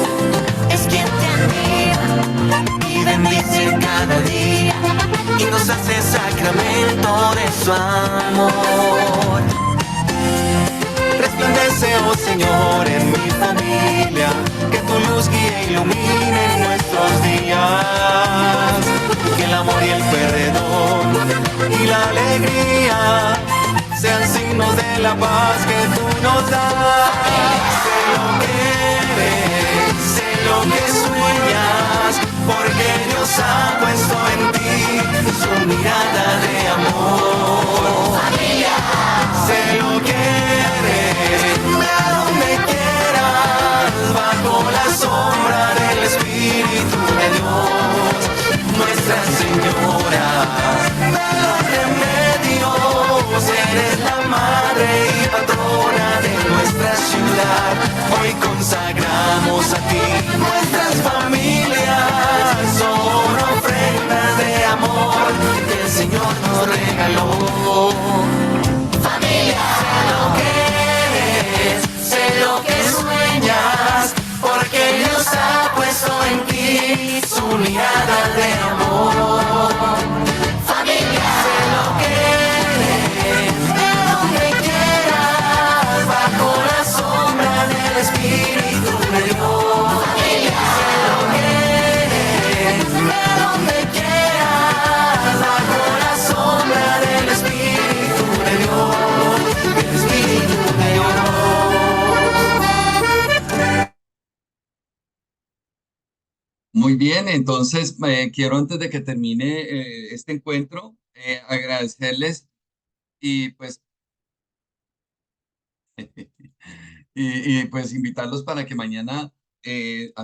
Es quien te anima y bendice cada día y nos hace sacramento de su amor. Resplandece, oh Señor, en mi familia, que tu luz guíe e ilumine nuestros días, que el amor y el perdón y la alegría sean signos de la paz que tú nos das. Sé lo que eres, sé lo que sueñas, porque Dios ha puesto en ti su mirada de amor. Familia, sé lo que eres, a donde quieras, bajo la sombra del Espíritu de Dios, Nuestra Señora de los remedios, eres la madre y patrona de nuestra ciudad. Muy bien, entonces quiero antes de que termine este encuentro, agradecerles y pues, pues invitarlos para que mañana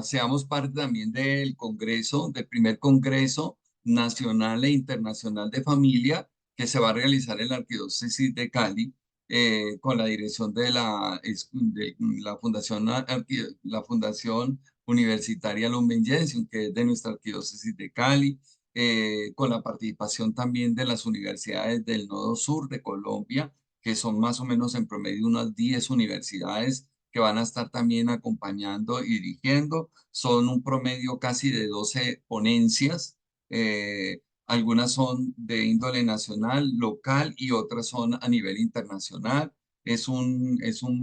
seamos parte también del Congreso, del primer Congreso Nacional e Internacional de Familia que se va a realizar en la Arquidiócesis de Cali con la dirección de de la Fundación, la Fundación Universitaria Lumen Gentium, que es de nuestra Arquidiócesis de Cali, con la participación también de las universidades del Nodo Sur de Colombia, que son más o menos en promedio unas 10 universidades que van a estar también acompañando y dirigiendo. Son un promedio casi de 12 ponencias. Algunas son de índole nacional, local y otras son a nivel internacional. Es un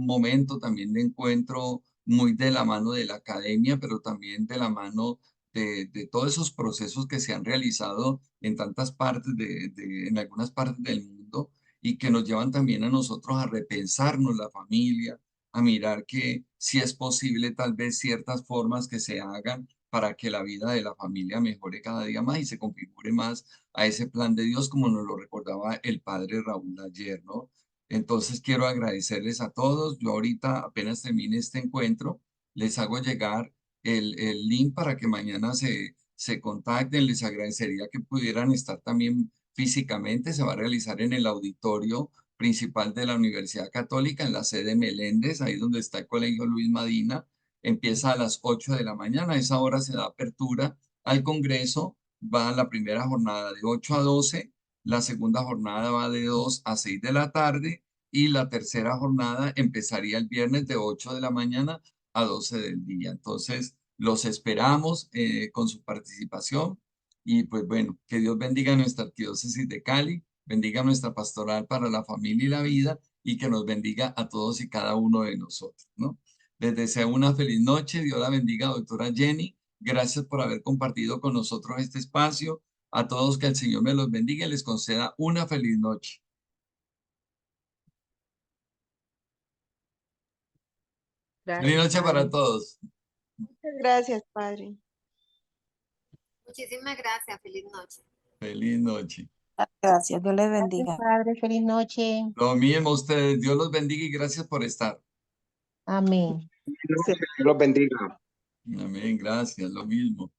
momento también de encuentro muy de la mano de la academia, pero también de la mano de todos esos procesos que se han realizado en tantas partes, en algunas partes del mundo y que nos llevan también a nosotros a repensarnos la familia, a mirar que si es posible tal vez ciertas formas que se hagan para que la vida de la familia mejore cada día más y se configure más a ese plan de Dios como nos lo recordaba el padre Raúl ayer, ¿no? Entonces quiero agradecerles a todos. Yo ahorita apenas termine este encuentro, les hago llegar el link para que mañana se contacten. Les agradecería que pudieran estar también físicamente. Se va a realizar en el auditorio principal de la Universidad Católica, en la sede Meléndez, ahí donde está el Colegio Luis Madina. Empieza a las 8 de la mañana. A esa hora se da apertura al Congreso. Va la primera jornada de 8 a 12, la segunda jornada va de 2 a 6 de la tarde y la tercera jornada empezaría el viernes de 8 de la mañana a 12 del día. Entonces, los esperamos con su participación y pues bueno, que Dios bendiga nuestra arquidiócesis de Cali, bendiga nuestra pastoral para la familia y la vida y que nos bendiga a todos y cada uno de nosotros, ¿no? Les deseo una feliz noche. Dios la bendiga, doctora Jenny. Gracias por haber compartido con nosotros este espacio. A todos que el Señor me los bendiga y les conceda una feliz noche. Feliz Gracias, noche para Padre. todos. Muchas gracias, Padre. Muchísimas gracias. Feliz noche. Feliz noche. Gracias, Dios les Gracias, bendiga. Padre. Feliz noche. Lo mismo a ustedes. Dios los bendiga y gracias por estar. Amén. Dios los bendiga. Amén. Gracias. Lo mismo.